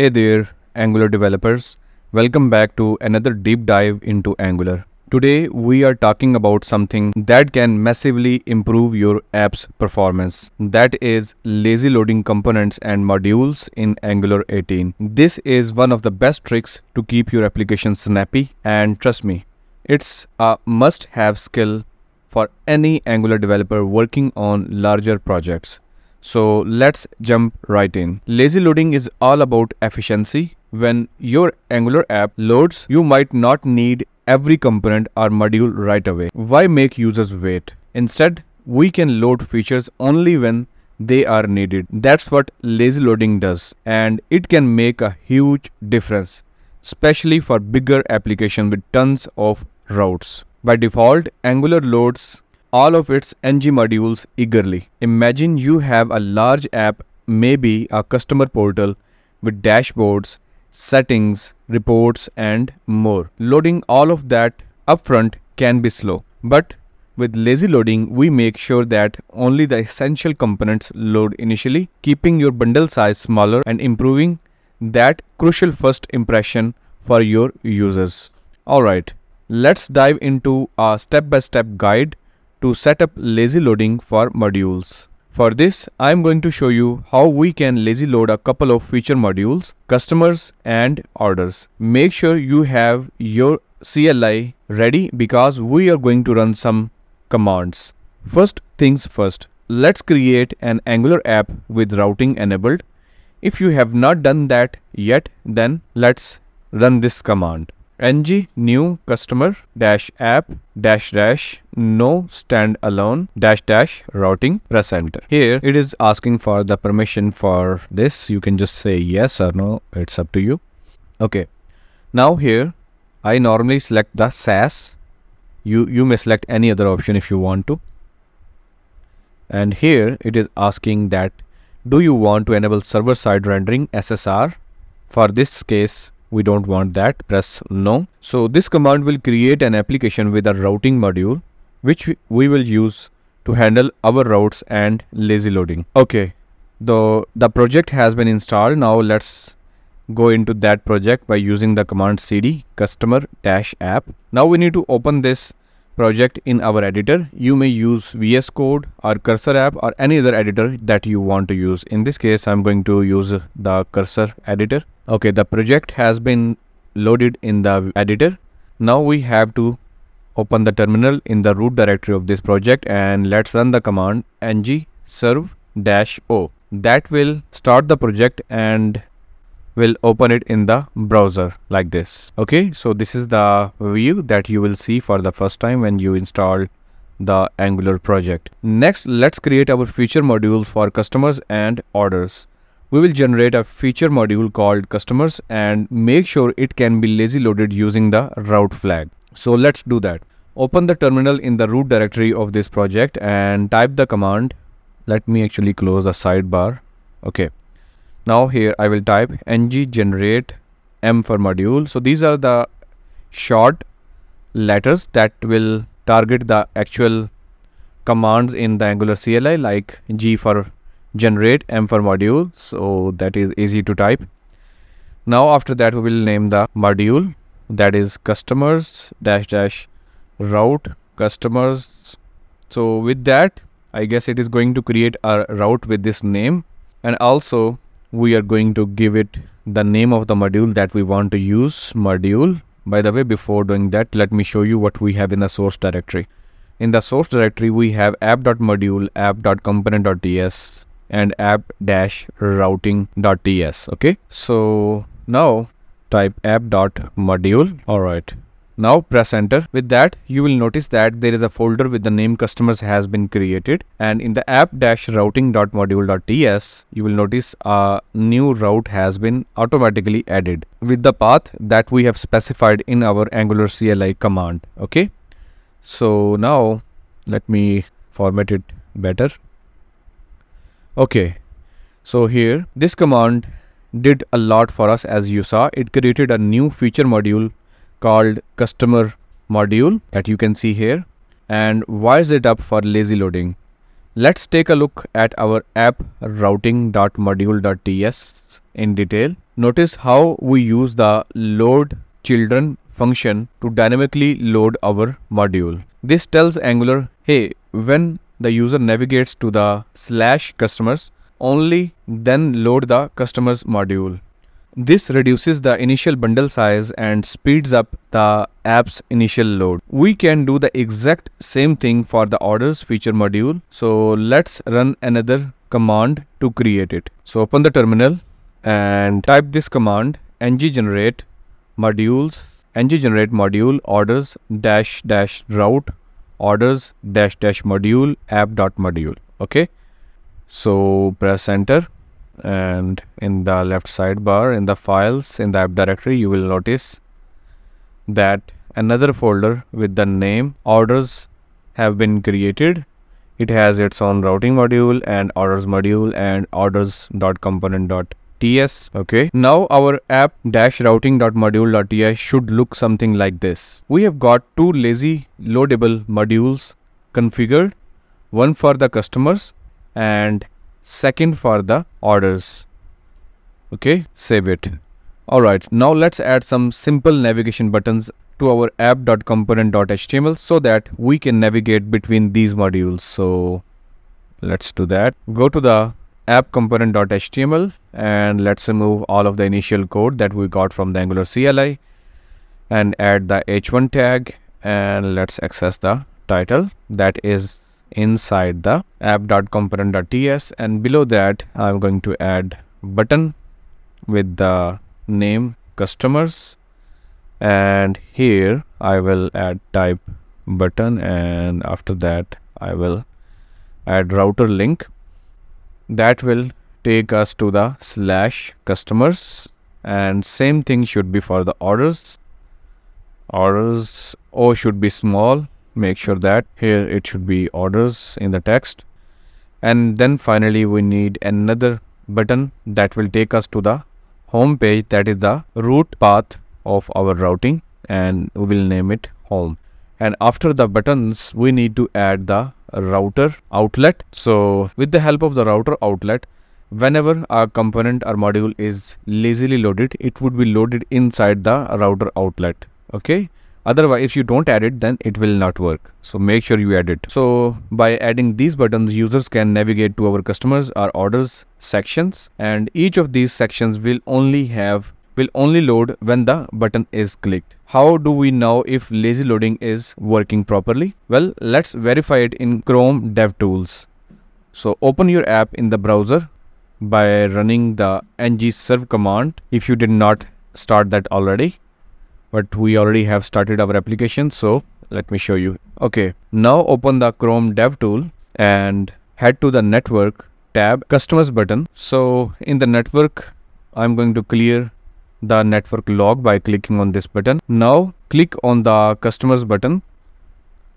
Hey there, Angular developers. Welcome back to another deep dive into Angular. Today we are talking about something that can massively improve your app's performance. That is lazy loading components and modules in Angular 18. This is one of the best tricks to keep your application snappy, and trust me, it's a must-have skill for any Angular developer working on larger projects. So let's jump right in. Lazy loading is all about efficiency. When your Angular app loads, you might not need every component or module right away. Why make users wait? Instead, we can load features only when they are needed. That's what lazy loading does, and it can make a huge difference, especially for bigger applications with tons of routes. By default, Angular loads all of its ng modules eagerly. Imagine you have a large app, maybe a customer portal with dashboards, settings, reports, and more. Loading all of that upfront can be slow, but with lazy loading, we make sure that only the essential components load initially, keeping your bundle size smaller and improving that crucial first impression for your users. Alright, let's dive into a step-by-step guide to set up lazy loading for modules. For this, I am going to show you how we can lazy load a couple of feature modules, customers and orders. Make sure you have your CLI ready because we are going to run some commands. First things first, let's create an Angular app with routing enabled. If you have not done that yet, then let's run this command. ng new customer -app no standalone -routing press enter. Here it is asking for the permission for this. You can just say yes or no, it's up to you. Okay, now here I normally select the SAS. You may select any other option if you want to. And here it is asking that do you want to enable server-side rendering SSR? For this case, we don't want that, press no. So this command will create an application with a routing module which we will use to handle our routes and lazy loading. Okay, the project has been installed. Now let's go into that project by using the command cd customer-app. Now we need to open this project in our editor. You may use VS Code or Cursor app or any other editor that you want to use. In this case, I'm going to use the Cursor editor. Okay, the project has been loaded in the editor. Now we have to open the terminal in the root directory of this project and let's run the command ng serve-o. That will start the project and will open it in the browser like this. Okay, so this is the view that you will see for the first time when you install the Angular project. Next, let's create our feature module for customers and orders. We will generate a feature module called customers and make sure it can be lazy loaded using the route flag. So let's do that. Open the terminal in the root directory of this project and type the command. Let me actually close the sidebar. Okay. Now here I will type ng generate m for module. So these are the short letters that will target the actual commands in the Angular CLI, like G for generate, M for module. So that is easy to type. Now after that we will name the module, that is customers -route customers. So with that, I guess it is going to create a route with this name, and also we are going to give it the name of the module that we want to use, module. By the way, before doing that, let me show you what we have in the source directory. In the source directory, we have app.module, app.component.ts, and app-routing.ts. Okay, so now type app.module. All right. Now press enter. With that, you will notice that there is a folder with the name customers has been created, and in the app-routing.module.ts, you will notice a new route has been automatically added with the path that we have specified in our Angular CLI command. Okay, so now let me format it better. Okay, so here this command did a lot for us. As you saw, it created a new feature module called customer module that you can see here and wires it up for lazy loading. Let's take a look at our app routing.module.ts in detail. Notice how we use the load children function to dynamically load our module. This tells Angular, hey, when the user navigates to the /customers, only then load the customers module. This reduces the initial bundle size and speeds up the app's initial load. We can do the exact same thing for the orders feature module. So let's run another command to create it. So open the terminal and type this command: ng-generate modules, ng-generate module orders -- route orders -- module app.module. Okay. So press enter. And in the left sidebar, in the files, in the app directory, you will notice that another folder with the name orders have been created. It has its own routing module and orders module and orders.component.ts. Okay. Now our app --routing.module.ts should look something like this. We have got two lazy loadable modules configured, one for the customers and second for the orders. Okay, save it. Alright, now let's add some simple navigation buttons to our app.component.html so that we can navigate between these modules. So let's do that. Go to the app.component.html and let's remove all of the initial code that we got from the Angular CLI and add the h1 tag, and let's access the title that is inside the app.component.ts, and below that I'm going to add button with the name customers, and here I will add type button, and after that I will add router link that will take us to the /customers, and same thing should be for the orders. Orders O should be small. Make sure that here it should be orders in the text, and then finally we need another button that will take us to the home page, that is the root path of our routing, and we will name it home. And after the buttons we need to add the router outlet. So with the help of the router outlet, whenever a component or module is lazily loaded, it would be loaded inside the router outlet. Okay. Otherwise, if you don't add it, then it will not work. So make sure you add it. So by adding these buttons, users can navigate to our customers or orders sections, and each of these sections will only load when the button is clicked. How do we know if lazy loading is working properly? Well, let's verify it in Chrome DevTools. So open your app in the browser by running the ng-serve command if you did not start that already. But we already have started our application, so let me show you. Okay, now open the Chrome DevTool and head to the network tab, customers button. So in the network, I'm going to clear the network log by clicking on this button. Now click on the customers button.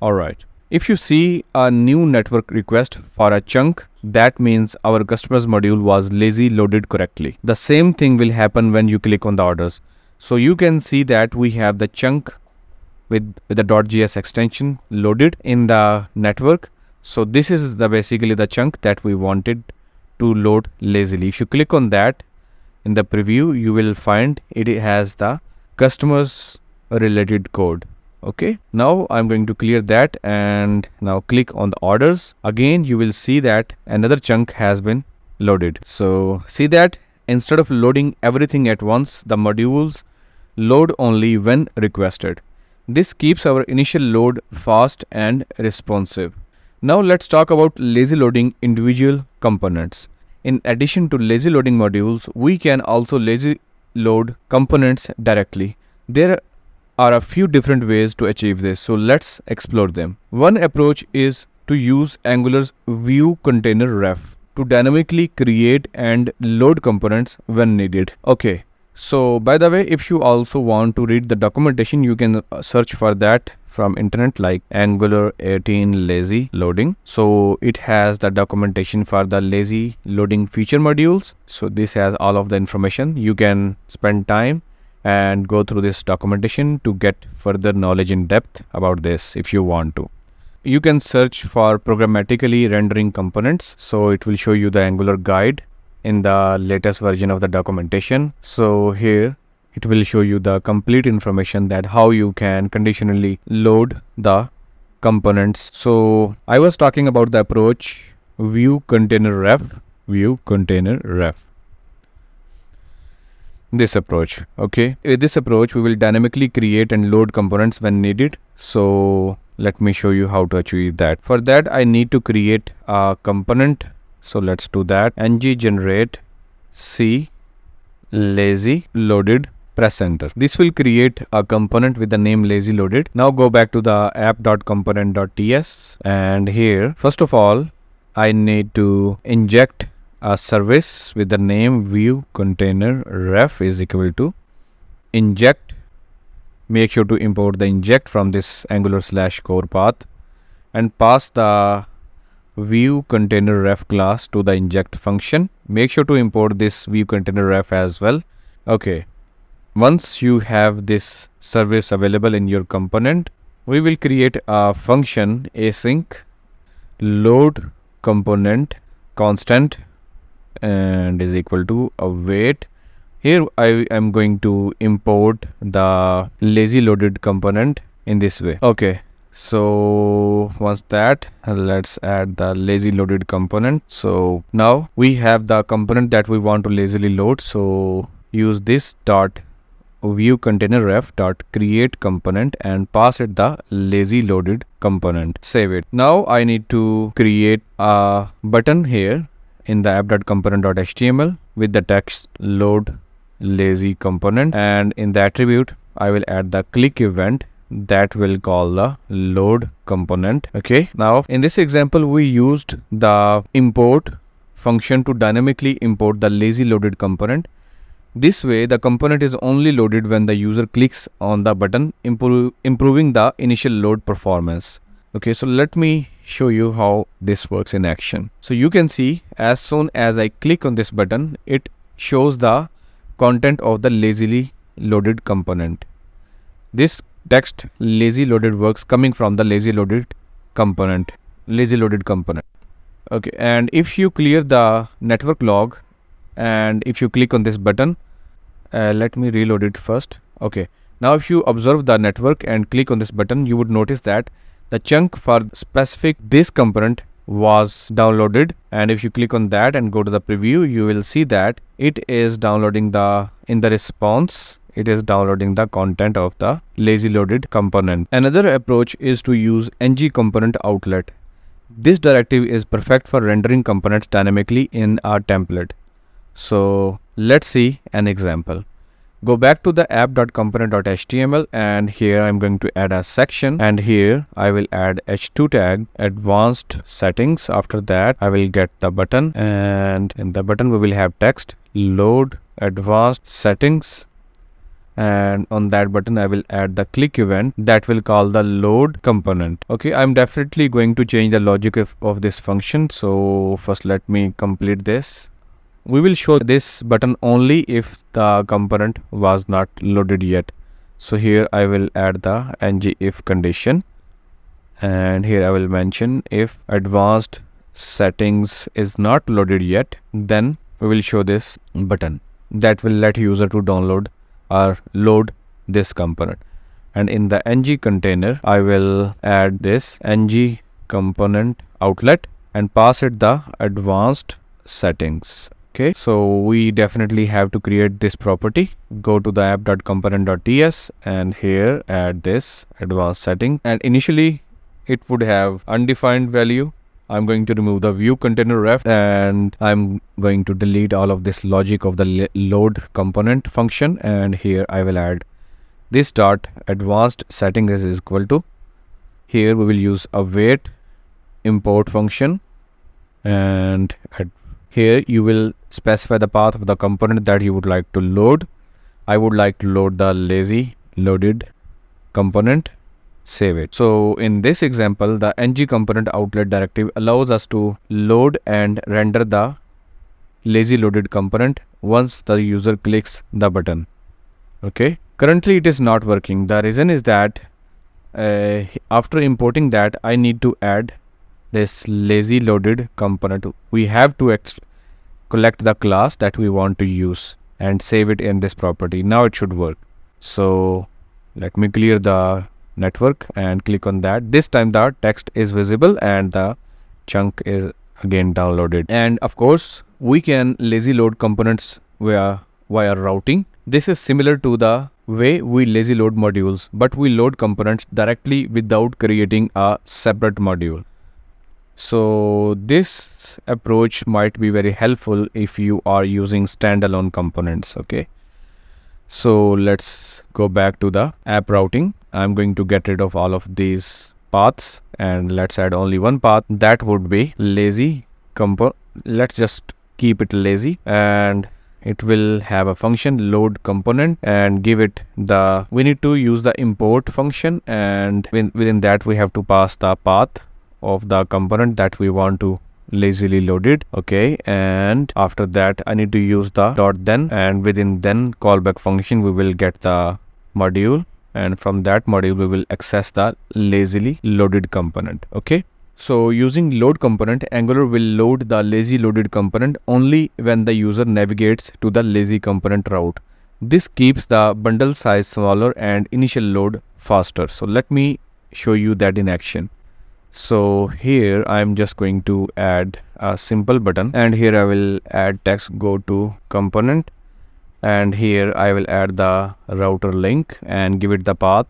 Alright, if you see a new network request for a chunk, that means our customers module was lazy loaded correctly. The same thing will happen when you click on the orders. So you can see that we have the chunk with the .js extension loaded in the network. So this is basically the chunk that we wanted to load lazily. If you click on that in the preview, you will find it has the customers related code. Okay, now I'm going to clear that and now click on the orders. Again, you will see that another chunk has been loaded. So see that instead of loading everything at once, the modules load only when requested. This keeps our initial load fast and responsive. Now let's talk about lazy loading individual components. In addition to lazy loading modules, we can also lazy load components directly. There are a few different ways to achieve this, so let's explore them. One approach is to use Angular's view container ref to dynamically create and load components when needed. Okay. So by the way, if you also want to read the documentation, you can search for that from internet, like Angular 18 lazy loading. So it has the documentation for the lazy loading feature modules. So this has all of the information. You can spend time and go through this documentation to get further knowledge in depth about this if you want to. you can search for programmatically rendering components. So it will show you the Angular guide in the latest version of the documentation. So here it will show you the complete information that how you can conditionally load the components. So I was talking about the approach view container ref, this approach. Okay, with this approach we will dynamically create and load components when needed. So let me show you how to achieve that. For that I need to create a component. So let's do that. ng generate c lazy loaded, press enter. This will create a component with the name lazy loaded. Now go back to the app.component.ts, and here first of all I need to inject a service with the name view container ref is equal to inject. Make sure to import the inject from this Angular/core path and pass the view container ref class to the inject function. Make sure to import this view container ref as well. Okay, once you have this service available in your component, we will create a function async load component constant and is equal to await. Here I am going to import the lazy loaded component in this way. Okay, so once that, let's add the lazy loaded component. So now we have the component that we want to lazily load. So use this dot view container ref dot create component and pass it the lazy loaded component. Save it. Now I need to create a button here in the app.component.html with the text load lazy component, and in the attribute I will add the click event that will call the load component. Okay, now in this example we used the import function to dynamically import the lazy loaded component. This way the component is only loaded when the user clicks on the button, improving the initial load performance. Okay, so let me show you how this works in action. So you can see as soon as I click on this button, it shows the content of the lazily loaded component. This text lazy loaded works coming from the lazy loaded component. Okay, and if you clear the network log and if you click on this button, let me reload it first. Okay, now if you observe the network and click on this button, you would notice that the chunk for specific this component was downloaded, and if you click on that and go to the preview, you will see that it is downloading in the response, it is downloading the content of the lazy loaded component. Another approach is to use ng component outlet. This directive is perfect for rendering components dynamically in our template. So let's see an example. Go back to the app.component.html, and here I'm going to add a section, and here I will add h2 tag advanced settings. After that I will get the button, and in the button we will have text load advanced settings, and on that button I will add the click event that will call the load component. Okay, I'm definitely going to change the logic of this function. So first let me complete this. We will show this button only if the component was not loaded yet. So here I will add the ng if condition, and here I will mention if advanced settings is not loaded yet, then we will show this button that will let user to download or load this component. And in the ng container I will add this ng component outlet and pass it the advanced settings. Okay, so we definitely have to create this property. Go to the app.component.ts and here add this advanced setting, and initially it would have undefined value. I'm going to remove the view container ref, and I'm going to delete all of this logic of the load component function, and here I will add this dot advanced setting is equal to, here we will use await import function, and here you will specify the path of the component that you would like to load. I would like to load the lazy loaded component. Save it. So in this example, the ng component outlet directive allows us to load and render the lazy loaded component once the user clicks the button. Okay, currently it is not working. The reason is that After importing that, I need to add this lazy loaded component. We have to collect the class that we want to use and save it in this property. Now it should work. So let me clear the network and click on that. This time the text is visible and the chunk is again downloaded. And of course we can lazy load components via routing. This is similar to the way we lazy load modules, but we load components directly without creating a separate module. So this approach might be very helpful if you are using standalone components. Okay, so let's go back to the app routing. I'm going to get rid of all of these paths and let's add only one path. That would be lazy component. Let's just keep it lazy, and it will have a function load component and give it the, we need to use the import function, and within that we have to pass the path of the component that we want to lazily load it. Okay, and after that I need to use the dot then, and within then callback function we will get the module, and from that module we will access the lazily loaded component. Okay, so using load component, Angular will load the lazy loaded component only when the user navigates to the lazy component route. This keeps the bundle size smaller and initial load faster. So let me show you that in action. So here I'm just going to add a simple button, and here I will add text go to component, and here I will add the router link and give it the path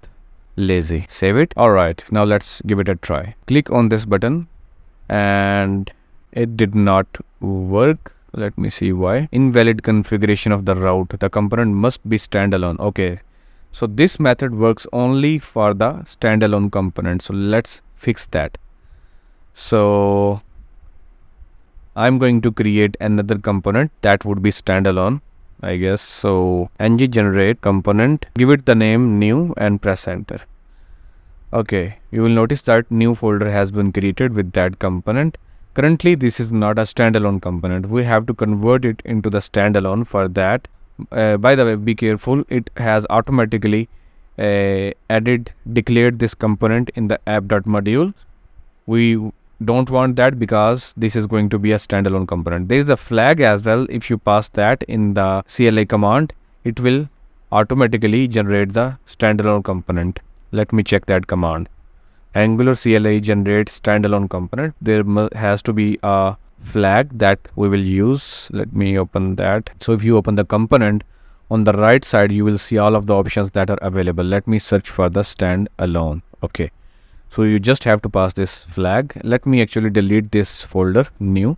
lazy. Save it. Alright, now let's give it a try. Click on this button and it did not work. Let me see why. Invalid configuration of the route. The component must be standalone. Okay, so this method works only for the standalone component. So let's fix that. So I'm going to create another component that would be standalone, I guess. So ng generate component, give it the name new and press enter. Okay, you will notice that new folder has been created with that component. Currently this is not a standalone component. We have to convert it into the standalone. For that, by the way, be careful, it has automatically declared this component in the app.module. We don't want that because this is going to be a standalone component. There is a flag as well. If you pass that in the CLI command, it will automatically generate the standalone component. Let me check that command. Angular CLI generate standalone component. There has to be a flag that we will use. Let me open that. So if you open the component, on the right side you will see all of the options that are available. Let me search for the standalone. Okay, so you just have to pass this flag. Let me actually delete this folder new,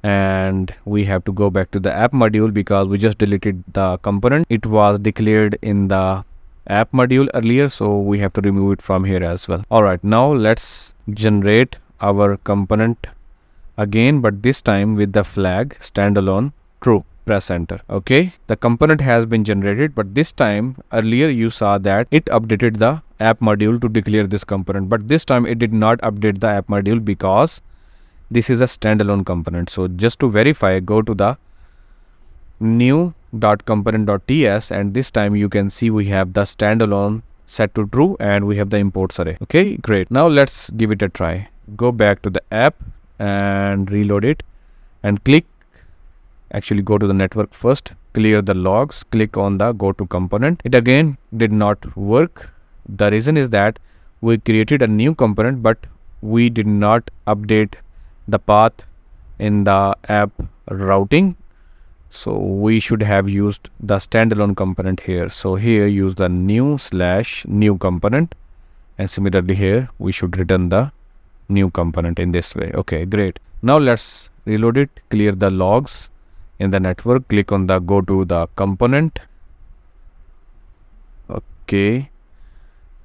and we have to go back to the app module because we just deleted the component. It was declared in the app module earlier, so we have to remove it from here as well. All right, now let's generate our component again, but this time with the flag standalone true. Press enter. Okay, the component has been generated, but this time earlier you saw that it updated the app module to declare this component, but this time it did not update the app module because this is a standalone component. So just to verify, go to the new.component.ts, and this time you can see we have the standalone set to true and we have the imports array. Okay, great. Now let's give it a try. Go back to the app and reload it and actually go to the network first, clear the logs, click on the go to component. It again did not work. The reason is that we created a new component, but we did not update the path in the app routing. So we should have used the standalone component here. So here use the new/new component, and similarly here we should return the new component in this way. Okay, great. Now let's reload it, clear the logs in the network, click on the go to the component. Okay,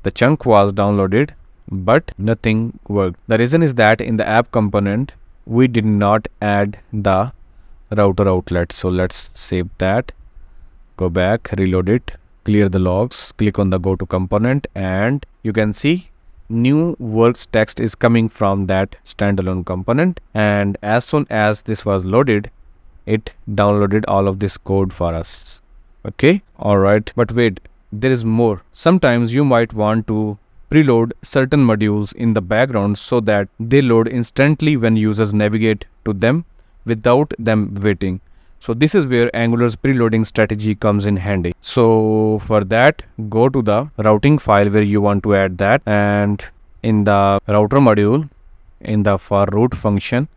the chunk was downloaded, but nothing worked. The reason is that in the app component we did not add the router outlet. So let's save that, go back, reload it, clear the logs, click on the go to component, and you can see new works text is coming from that standalone component. And as soon as this was loaded, it downloaded all of this code for us. Okay, all right, but wait, there is more. Sometimes you might want to preload certain modules in the background so that they load instantly when users navigate to them without them waiting. So this is where Angular's preloading strategy comes in handy. So for that, go to the routing file where you want to add that, and in the router module, in the for route function,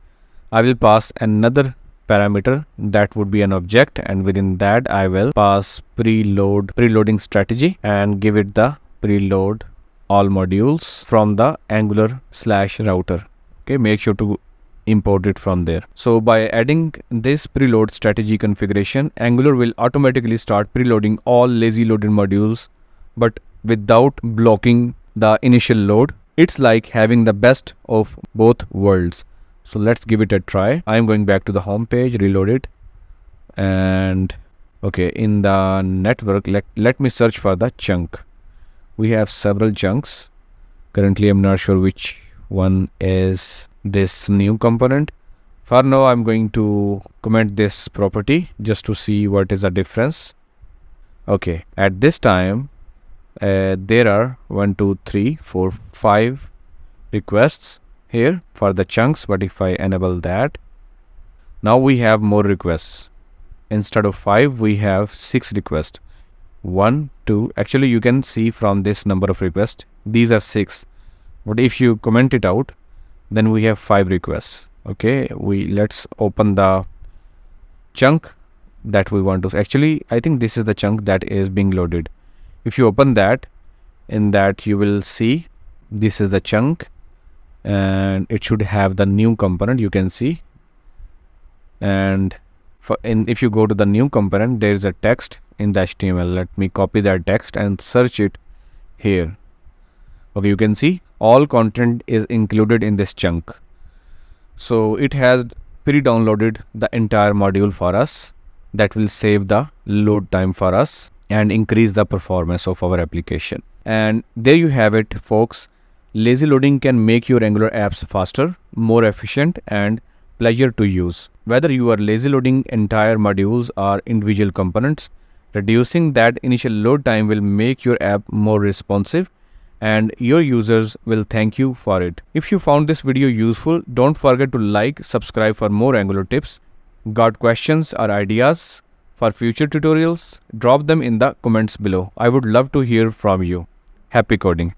I will pass another parameter that would be an object, and within that I will pass preloading strategy and give it the preload all modules from the Angular/router. Okay, make sure to import it from there. So by adding this preload strategy configuration, Angular will automatically start preloading all lazy loaded modules, but without blocking the initial load. It's like having the best of both worlds. So let's give it a try. I'm going back to the home page, reload it, and okay, in the network, let me search for the chunk. We have several chunks. Currently I'm not sure which one is this new component. For now I'm going to comment this property just to see what is the difference. Okay, at this time there are 1 2 3 4 5 requests here for the chunks, but if I enable that, now we have more requests. Instead of 5 we have 6 requests. 1 2, actually you can see from this number of requests these are 6, but if you comment it out, then we have 5 requests. Okay, let's open the chunk that we want to. Actually I think this is the chunk that is being loaded. If you open that, in that you will see this is the chunk, and it should have the new component, you can see. And if you go to the new component, there is a text in the HTML. Let me copy that text and search it here. Okay, you can see all content is included in this chunk. So it has pre-downloaded the entire module for us. That will save the load time for us and increase the performance of our application. And there you have it, folks. Lazy loading can make your Angular apps faster, more efficient, and pleasure to use. Whether you are lazy loading entire modules or individual components, reducing that initial load time will make your app more responsive, and your users will thank you for it. If you found this video useful, don't forget to like, subscribe for more Angular tips. Got questions or ideas for future tutorials? Drop them in the comments below. I would love to hear from you. Happy coding!